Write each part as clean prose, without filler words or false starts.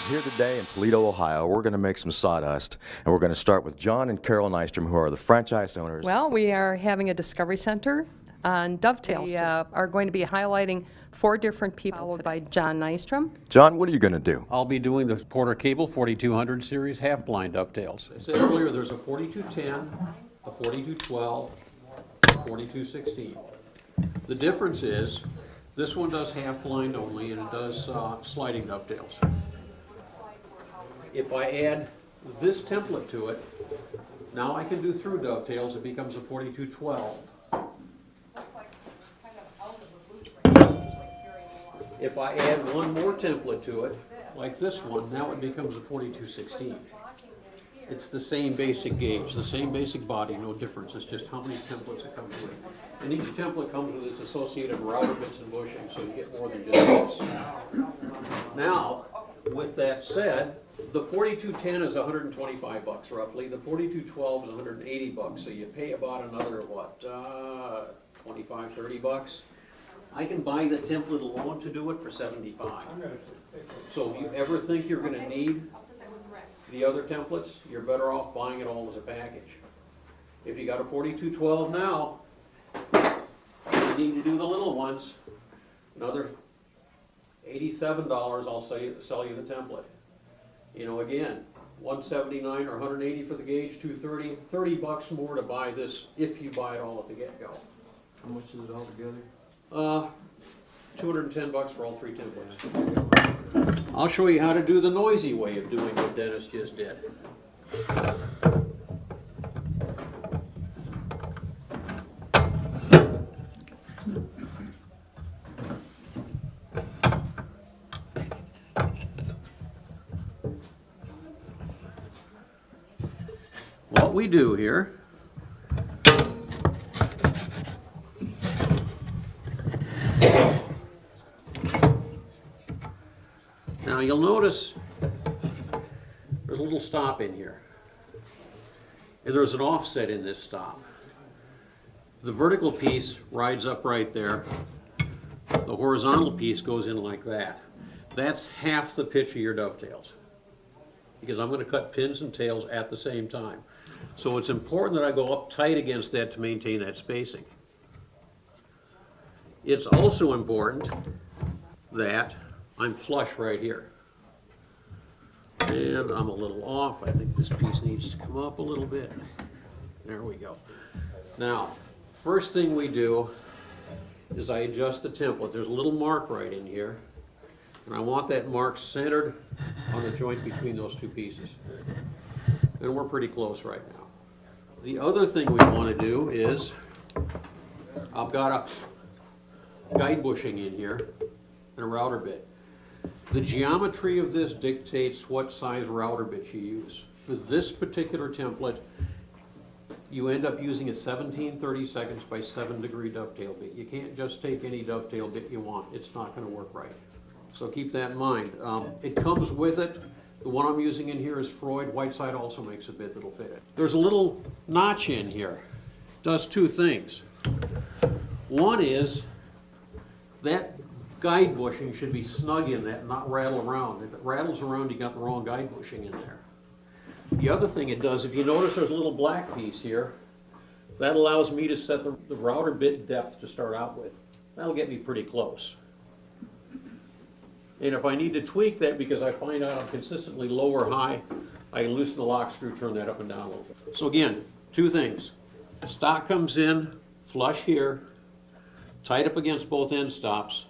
Here today in Toledo, Ohio, we're going to make some sawdust, and we're going to start with John and Carol Nystrom, who are the franchise owners. Well, we are having a discovery center on Dovetail. We are going to be highlighting 4 different people, followed by John Nystrom. John, what are you going to do? I'll be doing the Porter Cable 4200 series half-blind dovetails. I said earlier there's a 4210, a 4212, a 4216. The difference is this one does half-blind only, and it does sliding dovetails. If I add this template to it, now I can do through dovetails. It becomes a 4212. If I add one more template to it, like this one, now it becomes a 4216. It's the same basic gauge, the same basic body, no difference. It's just how many templates it comes with. And each template comes with its associated router bits and bushings, so you get more than just this. Now, with that said, the 4210 is 125 bucks roughly. The 4212 is 180 bucks. So you pay about another, what, 25, 30 bucks. I can buy the template alone to do it for 75. So if you ever think you're going to need the other templates, you're better off buying it all as a package. If you got a 4212 now, you need to do the little ones. Another $87, I'll sell you the template. You know, again, 179 or 180 for the gauge, 230, 30 bucks more to buy this if you buy it all at the get-go. How much is it all together? 210 bucks for all 3 templates. I'll show you how to do the noisy way of doing what Dennis just did. What we do here now, you'll notice there's a little stop in here, and there's an offset in this stop. The vertical piece rides up right there. The horizontal piece goes in like that. That's half the pitch of your dovetails, because I'm going to cut pins and tails at the same time. So it's important that I go up tight against that to maintain that spacing. It's also important that I'm flush right here. And I'm a little off. I think this piece needs to come up a little bit. There we go. Now, first thing we do is I adjust the template. There's a little mark right in here, and I want that mark centered on the joint between those 2 pieces. And we're pretty close right now. The other thing we want to do is I've got a guide bushing in here and a router bit. The geometry of this dictates what size router bit you use. For this particular template, you end up using a 17/32 by 7 degree dovetail bit. You can't just take any dovetail bit you want. It's not going to work right. So keep that in mind. It comes with it. The one I'm using in here is Freud. Whiteside also makes a bit that'll fit it. There's a little notch in here. It does 2 things. One is that guide bushing should be snug in that and not rattle around. If it rattles around, you got the wrong guide bushing in there. The other thing it does, if you notice there's a little black piece here, that allows me to set the router bit depth to start out with. That'll get me pretty close. And if I need to tweak that because I find out I'm consistently low or high, I can loosen the lock screw, turn that up and down a little bit. So again, 2 things. Stock comes in, flush here, tight up against both end stops,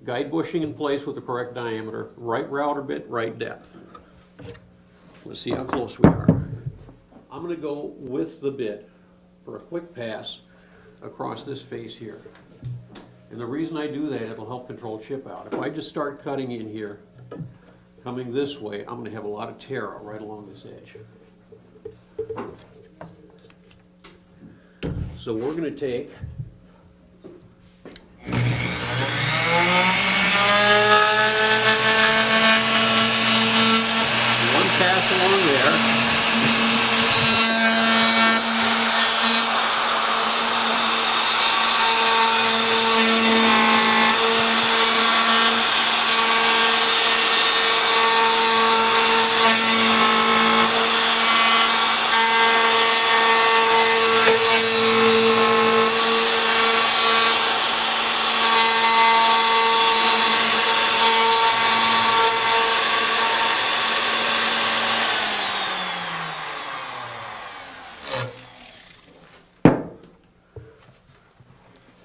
guide bushing in place with the correct diameter, right router bit, right depth. Let's see how close we are. I'm going to go with the bit for a quick pass across this face here. And the reason I do that, it'll help control chip out. If I just start cutting in here, coming this way, I'm going to have a lot of tear right along this edge. So we're going to take one pass along there.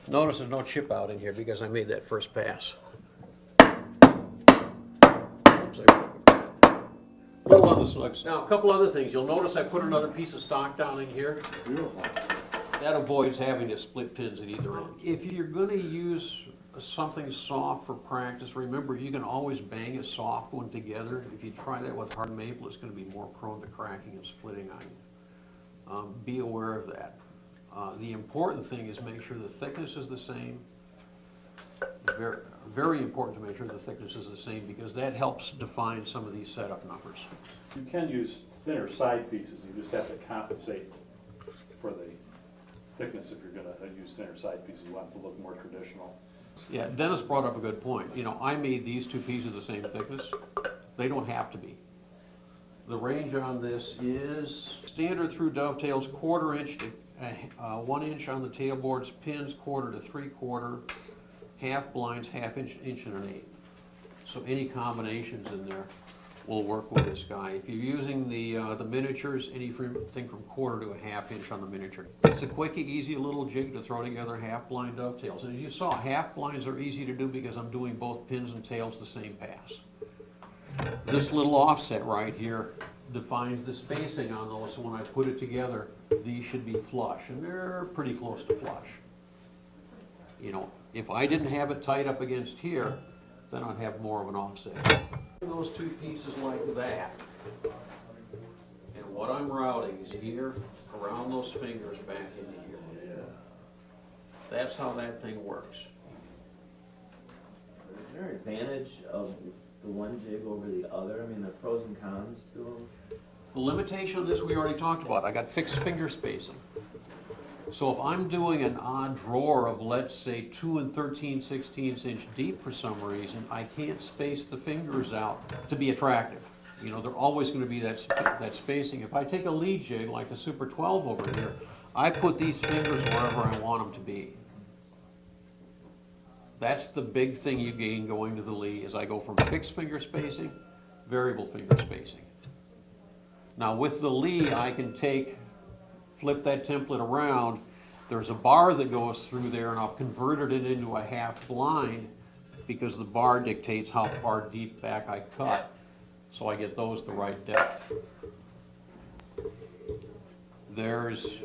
Notice there's no chip out in here because I made that first pass. Oops, little other slugs. Now, a couple other things. You'll notice I put another piece of stock down in here. Beautiful. That avoids having to split pins at either end. If you're going to use something soft for practice, remember you can always bang a soft one together. If you try that with hard maple, it's going to be more prone to cracking and splitting on you. Be aware of that. The important thing is make sure the thickness is the same. Very, very important to make sure the thickness is the same because that helps define some of these setup numbers. You can use thinner side pieces, you just have to compensate for the thickness if you're going to use thinner side pieces. You want it to look more traditional. Yeah, Dennis brought up a good point. You know, I made these two pieces the same thickness. They don't have to be. The range on this is standard through dovetails, 1/4 inch to 1 inch on the tailboards, pins 1/4 to 3/4, half blinds, 1/2 inch, 1 1/8. So any combinations in there will work with this guy. If you're using the miniatures, anything from 1/4 to 1/2 inch on the miniature. It's a quick, easy little jig to throw together half blind dovetails. And as you saw, half blinds are easy to do because I'm doing both pins and tails the same pass. This little offset right here defines the spacing on those, so when I put it together, these should be flush, and they're pretty close to flush. You know, if I didn't have it tight up against here, then I'd have more of an offset. Those two pieces like that, and what I'm routing is here, around those fingers back into here. That's how that thing works. Is there an advantage of the one jig over the other? I mean, there are pros and cons to them. The limitation of this we already talked about. I got fixed finger spacing. So if I'm doing an odd drawer of, let's say, 2 13/16 inch deep for some reason, I can't space the fingers out to be attractive. You know, they're always going to be that spacing. If I take a Leigh jig like the Super 12 over here, I put these fingers wherever I want them to be. That's the big thing you gain going to the Leigh, is I go from fixed finger spacing, variable finger spacing. Now with the Leigh, I can flip that template around. There's a bar that goes through there, and I've converted it into a half blind because the bar dictates how far deep back I cut, so I get those the right depth. There's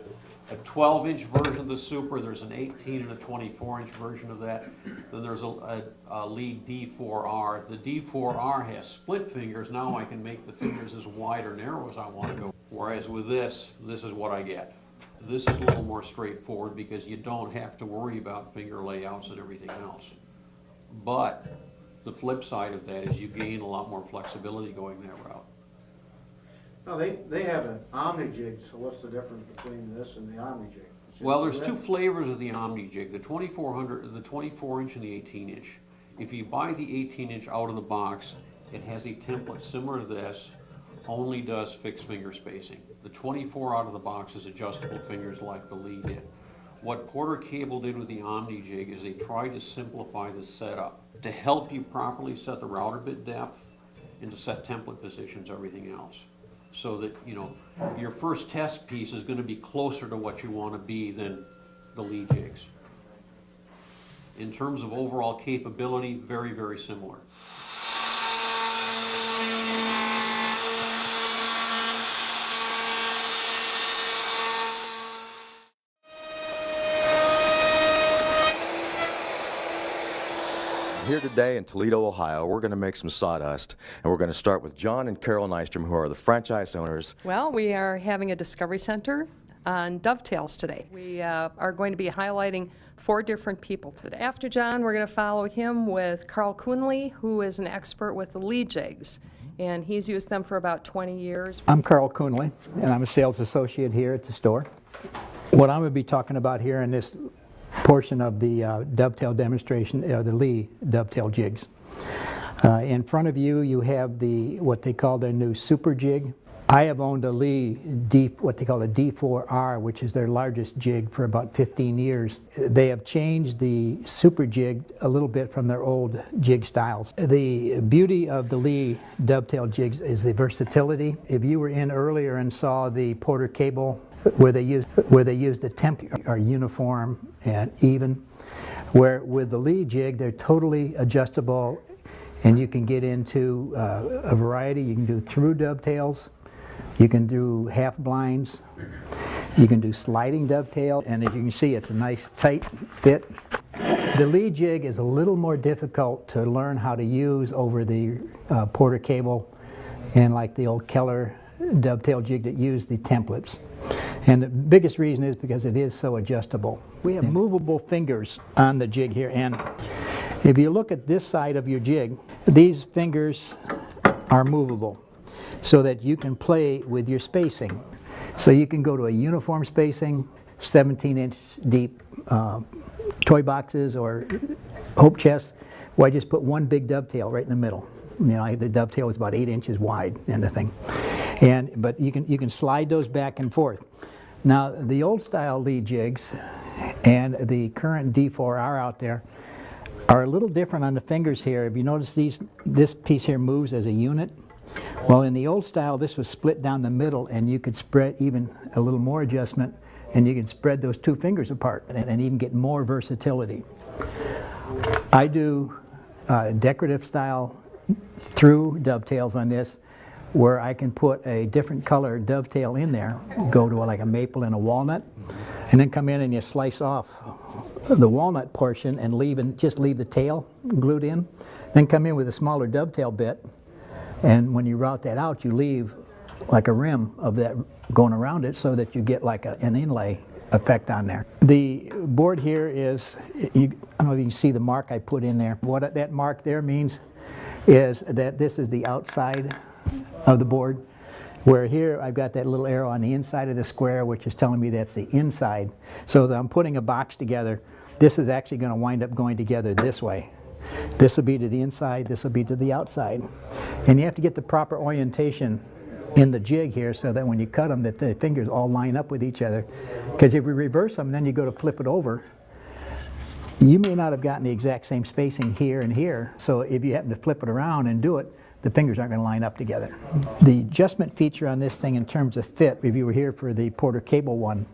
a 12-inch version of the Super, there's an 18 and a 24-inch version of that. Then there's a Leigh D4R. The D4R has split fingers. Now I can make the fingers as wide or narrow as I want to go. Whereas with this is what I get. This is a little more straightforward because you don't have to worry about finger layouts and everything else. But the flip side of that is you gain a lot more flexibility going that route. Now, they have an Omni jig, so what's the difference between this and the Omni jig? Well, there's two flavors of the Omni jig, the 2400, the 24-inch and the 18-inch. If you buy the 18-inch out of the box, it has a template similar to this, only does fixed finger spacing. The 24 out of the box is adjustable fingers like the Leigh did. What Porter Cable did with the Omni jig is they tried to simplify the setup to help you properly set the router bit depth and to set template positions, everything else. So that, you know, your first test piece is going to be closer to what you want to be than the Leigh jigs. In terms of overall capability, very, very similar. Here today in Toledo, Ohio, we're going to make some sawdust, and we're going to start with John and Carol Nystrom, who are the franchise owners. Well, we are having a discovery center on dovetails today. We are going to be highlighting 4 different people today. After John, we're going to follow him with Carl Kuhnle, who is an expert with the Leigh jigs, and he's used them for about 20 years. I'm Carl Kuhnle, and I'm a sales associate here at the store. What I'm going to be talking about here in this portion of the dovetail demonstration are the Leigh dovetail jigs. In front of you, you have what they call their new Super jig. I have owned a Leigh what they call a D4R, which is their largest jig, for about 15 years. They have changed the Super jig a little bit from their old jig styles. The beauty of the Leigh dovetail jigs is the versatility. If you were in earlier and saw the Porter Cable where they use the temp are uniform and even. Where with the Leigh jig, they're totally adjustable, and you can get into a variety. You can do through dovetails, you can do half blinds, you can do sliding dovetail, and as you can see, it's a nice tight fit. The Leigh jig is a little more difficult to learn how to use over the Porter cable and like the old Keller dovetail jig that used the templates. And the biggest reason is because it is so adjustable. We have movable fingers on the jig here, and if you look at this side of your jig, these fingers are movable so that you can play with your spacing. So you can go to a uniform spacing, 17-inch deep toy boxes or hope chests, where I just put one big dovetail right in the middle. You know, the dovetail is about 8 inches wide and the thing. But you can slide those back and forth. Now the old style Leigh jigs and the current D4R out there are a little different on the fingers here. If you notice this piece here moves as a unit. Well, in the old style, this was split down the middle, and you could spread even a little more adjustment, and you could spread those two fingers apart and even get more versatility. I do decorative style through dovetails on this, where I can put a different color dovetail in there, go to like a maple and a walnut, and then come in and you slice off the walnut portion and just leave the tail glued in, then come in with a smaller dovetail bit, and when you route that out, you leave like a rim of that going around it so that you get like an inlay effect on there. The board here is, I don't know if you can see the mark I put in there. What that mark there means is that this is the outside of the board, where here I've got that little arrow on the inside of the square, which is telling me that's the inside. So that I'm putting a box together, this is actually going to wind up going together this way. This will be to the inside, this will be to the outside. And you have to get the proper orientation in the jig here so that when you cut them, that the fingers all line up with each other. Because if we reverse them, then you go to flip it over, you may not have gotten the exact same spacing here and here. So if you happen to flip it around and do it, the fingers aren't going to line up together. The adjustment feature on this thing in terms of fit, if you were here for the Porter cable one,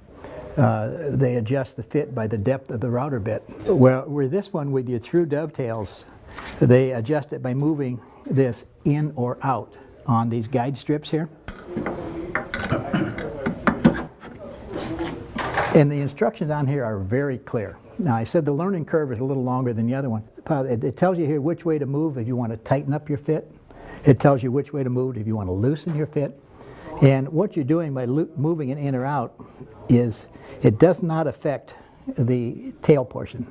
they adjust the fit by the depth of the router bit. Well, with this one, with your through dovetails, they adjust it by moving this in or out on these guide strips here. And the instructions on here are very clear. Now, I said the learning curve is a little longer than the other one. It tells you here which way to move if you want to tighten up your fit. It tells you which way to move if you want to loosen your fit. And what you're doing by moving it in or out is it does not affect the tail portion.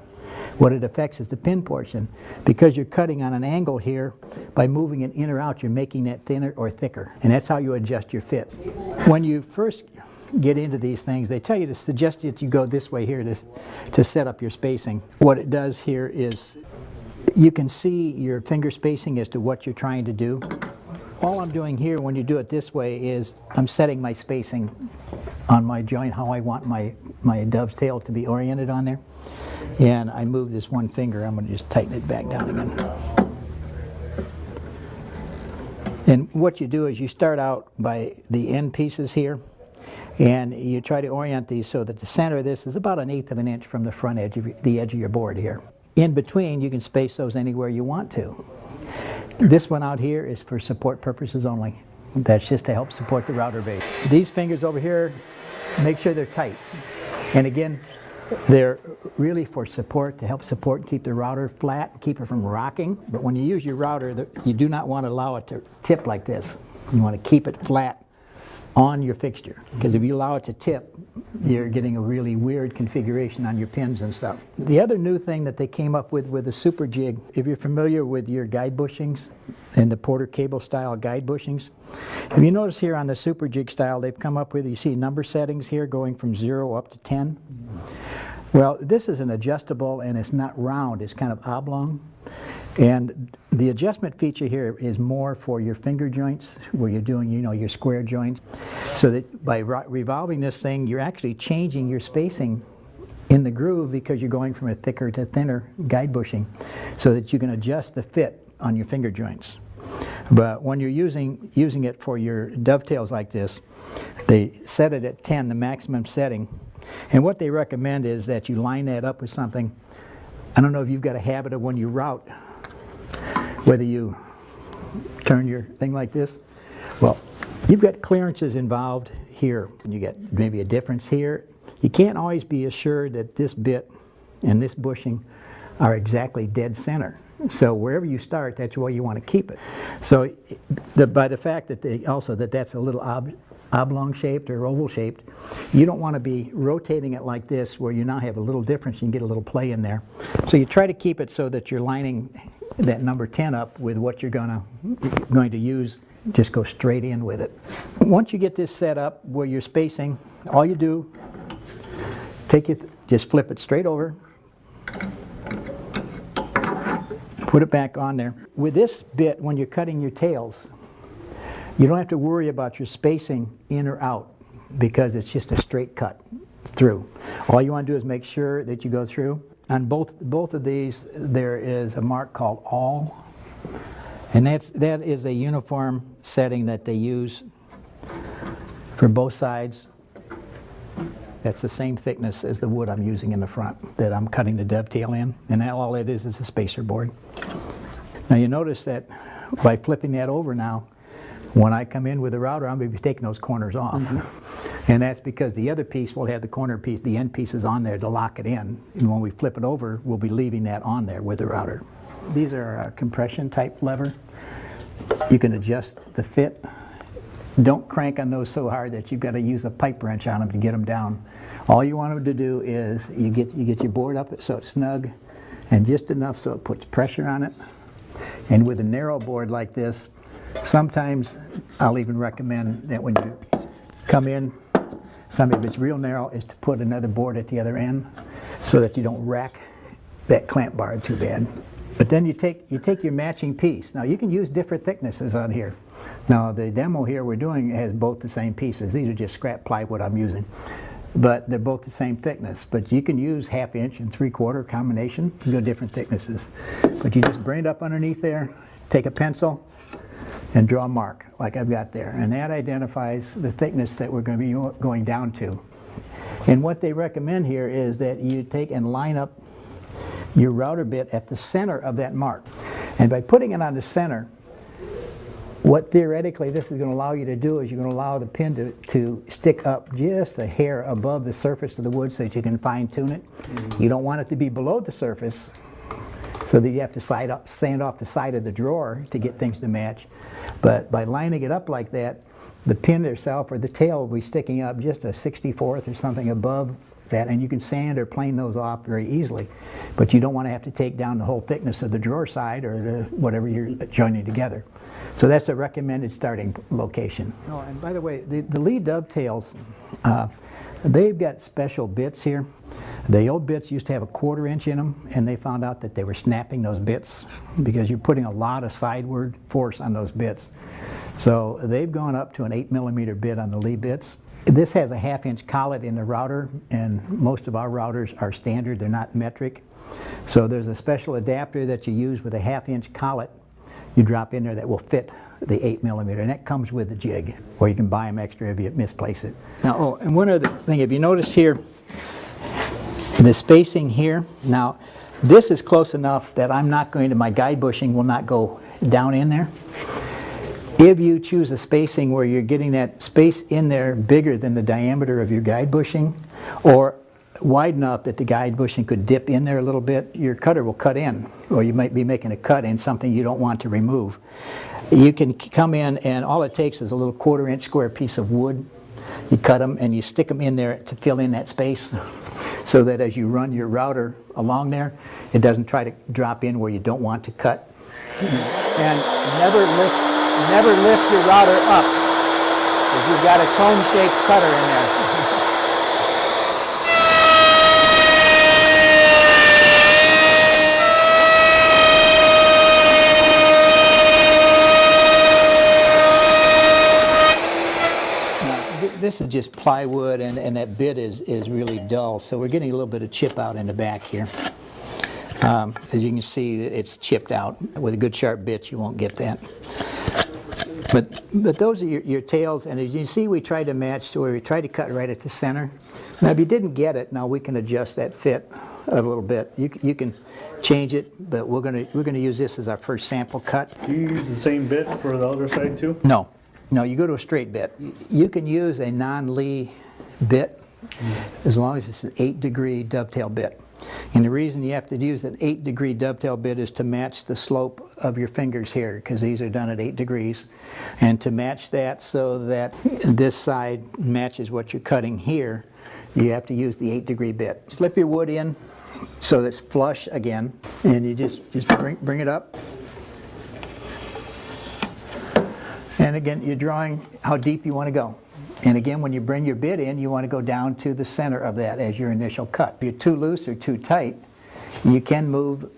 What it affects is the pin portion. Because you're cutting on an angle here, by moving it in or out, you're making that thinner or thicker. And that's how you adjust your fit. When you first get into these things, they tell you to suggest that you go this way here to set up your spacing. What it does here is you can see your finger spacing as to what you're trying to do. All I'm doing here when you do it this way is I'm setting my spacing on my joint, how I want my dovetail to be oriented on there. And I move this one finger, I'm going to just tighten it back down again. And what you do is you start out by the end pieces here, and you try to orient these so that the center of this is about 1/8 of an inch from the front edge of the edge of your board here. In between, you can space those anywhere you want to. This one out here is for support purposes only. That's just to help support the router base. These fingers over here, make sure they're tight. And again, they're really for support, to help support and keep the router flat, keep it from rocking. But when you use your router, you do not want to allow it to tip like this. You want to keep it flat on your fixture, because if you allow it to tip, you're getting a really weird configuration on your pins and stuff. The other new thing that they came up with the Super Jig, if you're familiar with your guide bushings and the Porter cable style guide bushings, if you notice here on the Super Jig style, they've come up with, you see number settings here going from 0 up to 10. Well, this is an adjustable, and it's not round, it's kind of oblong. And the adjustment feature here is more for your finger joints, where you're doing, your square joints. So that by revolving this thing, you're actually changing your spacing in the groove, because you're going from a thicker to thinner guide bushing, so that you can adjust the fit on your finger joints. But when you're using it for your dovetails like this, They set it at 10, the maximum setting. And what they recommend is that you line that up with something. I don't know if you've got a habit of when you route, whether you turn your thing like this. Well, you've got clearances involved here, and you get maybe a difference here. You can't always be assured that this bit and this bushing are exactly dead center. So wherever you start, that's where you want to keep it. So by the fact that that's a little oblong shaped or oval shaped, you don't want to be rotating it like this where you now have a little difference. You can get a little play in there. So you try to keep it so that you're lining that number 10 up with what you're going to use. Just go straight in with it. Once you get this set up where you're spacing, all you do, just flip it straight over, put it back on there. With this bit, when you're cutting your tails, you don't have to worry about your spacing in or out because it's just a straight cut through. All you want to do is make sure that you go through. On both of these, there is a mark called all, and that is a uniform setting that they use for both sides. That's the same thickness as the wood I'm using in the front that I'm cutting the dovetail in, and all it is a spacer board. Now you notice that by flipping that over now, when I come in with the router, I'm going to be taking those corners off. Mm-hmm. And that's because the other piece will have the corner piece, the end piece is on there to lock it in. And when we flip it over, we'll be leaving that on there with the router. These are a compression type lever. You can adjust the fit. Don't crank on those so hard that you've got to use a pipe wrench on them to get them down. All you want them to do is you get your board up so it's snug and just enough so it puts pressure on it. And with a narrow board like this, sometimes I'll even recommend that when you come in, if it's real narrow, is to put another board at the other end so that you don't rack that clamp bar too bad. But then you take your matching piece. Now you can use different thicknesses on here. Now the demo here we're doing has both the same pieces. These are just scrap plywood I'm using. But they're both the same thickness. But you can use 1/2 inch and 3/4 combination. You can go different thicknesses. But you just bring it up underneath there, take a pencil, and draw a mark like I've got there. And that identifies the thickness that we're going to be going down to. And what they recommend here is that you take and line up your router bit at the center of that mark. And by putting it on the center, what theoretically this is going to allow you to do is you're going to allow the pin to stick up just a hair above the surface of the wood so that you can fine tune it. Mm-hmm. You don't want it to be below the surface so that you have to sand off the side of the drawer to get things to match. But by lining it up like that, the pin itself or the tail will be sticking up just a 64th or something above that, and you can sand or plane those off very easily. But you don't want to have to take down the whole thickness of the drawer side or whatever you're joining together. So that's a recommended starting location. Oh, and by the way, the Leigh dovetails, they've got special bits here. The old bits used to have a 1/4 inch in them, and they found out that they were snapping those bits because you're putting a lot of sideward force on those bits. So they've gone up to an 8mm bit on the Leigh bits. This has a 1/2 inch collet in the router, and most of our routers are standard, they're not metric. So there's a special adapter that you use with a 1/2 inch collet you drop in there that will fit the 8mm, and that comes with the jig, or you can buy them extra if you misplace it. Now, and one other thing, if you notice here, the spacing here, now this is close enough that my guide bushing will not go down in there. If you choose a spacing where you're getting that space in there bigger than the diameter of your guide bushing, or wide enough that the guide bushing could dip in there a little bit, your cutter will cut in, or you might be making a cut in something you don't want to remove. You can come in, and all it takes is a little 1/4 inch square piece of wood. You cut them and you stick them in there to fill in that space so that as you run your router along there, it doesn't try to drop in where you don't want to cut. And never lift your router up if you've got a cone-shaped cutter in there. This is just plywood, and that bit is really dull, so we're getting a little bit of chip out in the back here. As you can see, it's chipped out. With a good sharp bit, you won't get that. But those are your tails, and as you see, we tried to match, so we tried to cut right at the center. Now, if you didn't get it, now we can adjust that fit a little bit. You can change it, but we're gonna use this as our first sample cut. Do you use the same bit for the other side too? No, you go to a straight bit. You can use a non-Leigh bit as long as it's an 8-degree dovetail bit. And the reason you have to use an 8-degree dovetail bit is to match the slope of your fingers here, because these are done at 8 degrees. And to match that so that this side matches what you're cutting here, you have to use the 8-degree bit. Slip your wood in so that it's flush again, and you just bring it up. And again, you're drawing how deep you want to go. And again, when you bring your bit in, you want to go down to the center of that as your initial cut. If you're too loose or too tight, you can move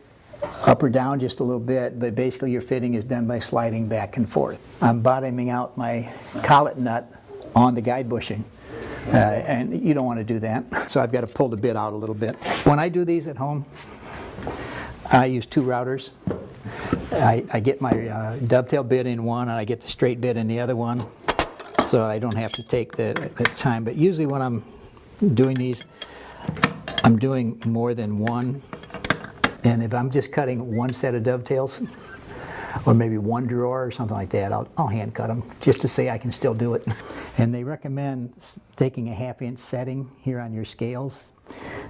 up or down just a little bit, but basically your fitting is done by sliding back and forth. I'm bottoming out my collet nut on the guide bushing, and you don't want to do that. So I've got to pull the bit out a little bit. When I do these at home, I use 2 routers. I get my dovetail bit in one, and I get the straight bit in the other one, so I don't have to take the time. But usually when I'm doing these, I'm doing more than one. And if I'm just cutting one set of dovetails, or maybe one drawer or something like that, I'll hand cut them just to say I can still do it. And they recommend taking a 1/2-inch setting here on your scales.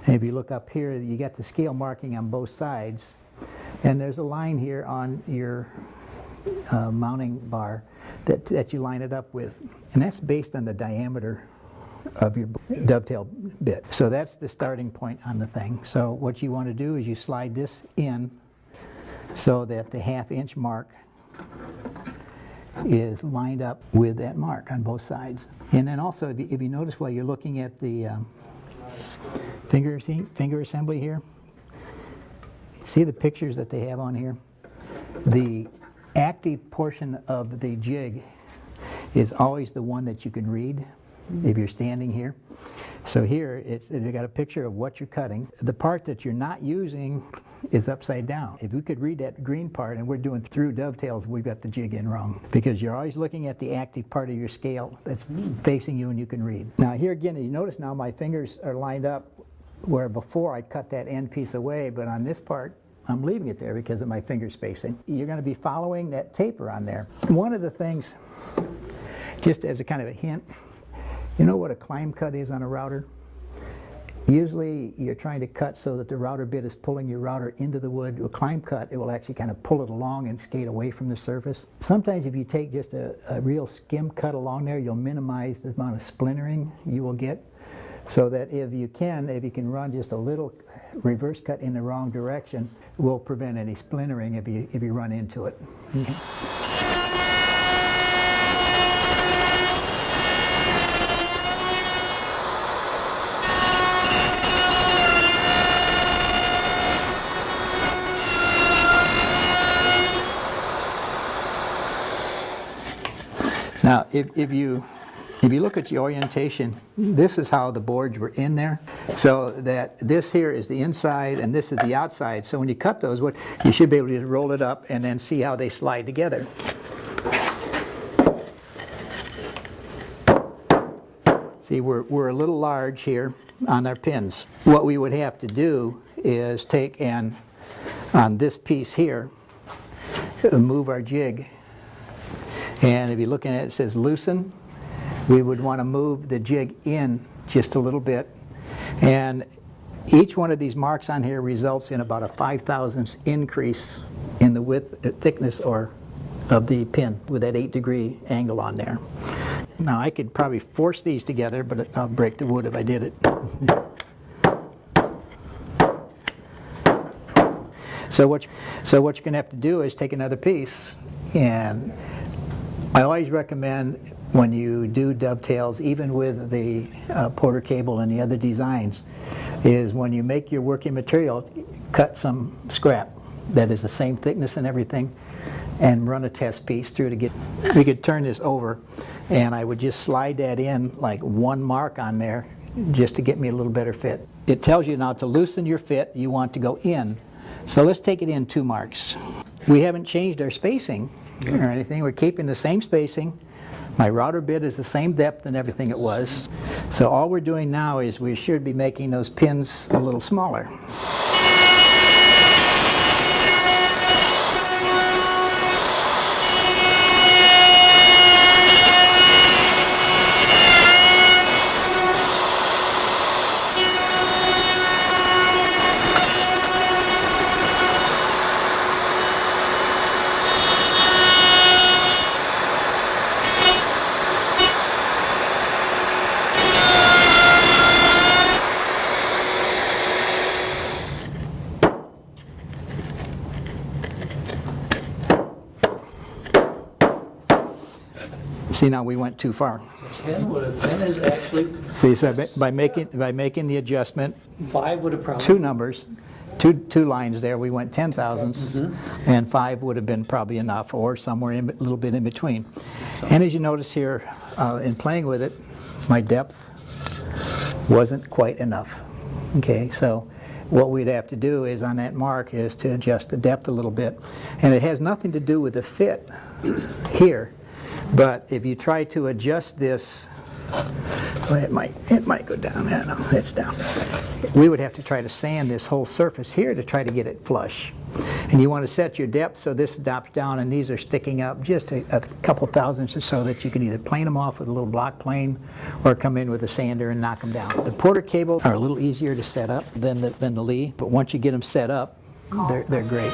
And if you look up here, you got the scale marking on both sides. And there's a line here on your mounting bar that you line it up with. And that's based on the diameter of your dovetail bit. So that's the starting point on the thing. So what you want to do is you slide this in so that the 1/2-inch mark is lined up with that mark on both sides. And then also, if you notice while you're looking at the finger assembly here, see the pictures that they have on here? The active portion of the jig is always the one that you can read if you're standing here. So here, they've got a picture of what you're cutting. The part that you're not using is upside down. If we could read that green part, and we're doing through dovetails, we've got the jig in wrong. Because you're always looking at the active part of your scale that's facing you and you can read. Now here again, you notice now my fingers are lined up where before I cut that end piece away, but on this part, I'm leaving it there because of my finger spacing. You're going to be following that taper on there. One of the things, just as a kind of a hint, you know what a climb cut is on a router? Usually you're trying to cut so that the router bit is pulling your router into the wood. A climb cut, it will actually kind of pull it along and skate away from the surface. Sometimes if you take just a real skim cut along there, you'll minimize the amount of splintering you will get. So that if you can run just a little reverse cut in the wrong direction, it will prevent any splintering if you run into it. Okay. Now, if you look at the orientation, this is how the boards were in there. So that this here is the inside and this is the outside. So when you cut those, you should be able to just roll it up and then see how they slide together. See, we're a little large here on our pins. What we would have to do is take and on this piece here, move our jig. And if you're looking at it, it says loosen. We would want to move the jig in just a little bit. And each one of these marks on here results in about a 5/1000 increase in the thickness of the pin with that 8-degree angle on there. Now I could probably force these together, but I'll break the wood if I did it. So what you're going to have to do is take another piece, and I always recommend when you do dovetails, even with the Porter cable and the other designs, is when you make your working material, cut some scrap that is the same thickness and everything, and run a test piece through to get. We could turn this over, and I would just slide that in like one mark on there, just to get me a little better fit. It tells you now to loosen your fit, you want to go in. So let's take it in 2 marks. We haven't changed our spacing or anything. We're keeping the same spacing. My router bit is the same depth and everything it was. So all we're doing now is we should be making those pins a little smaller. See, now we went too far. 10 would have, 10 is actually, See, so by making the adjustment, 5 would have probably. two numbers, two lines there, we went 10 thousandths, and 5 would have been probably enough, or somewhere a little bit in between. And as you notice here, in playing with it, my depth wasn't quite enough. Okay, so what we'd have to do is on that mark is to adjust the depth a little bit. And it has nothing to do with the fit here. But if you try to adjust this, well, it might go down. No, it's down. We would have to try to sand this whole surface here to try to get it flush. And you want to set your depth so this drops down and these are sticking up just a couple thousandths or so that you can either plane them off with a little block plane or come in with a sander and knock them down. The Porter cables are a little easier to set up than the Leigh, but once you get them set up, they're great.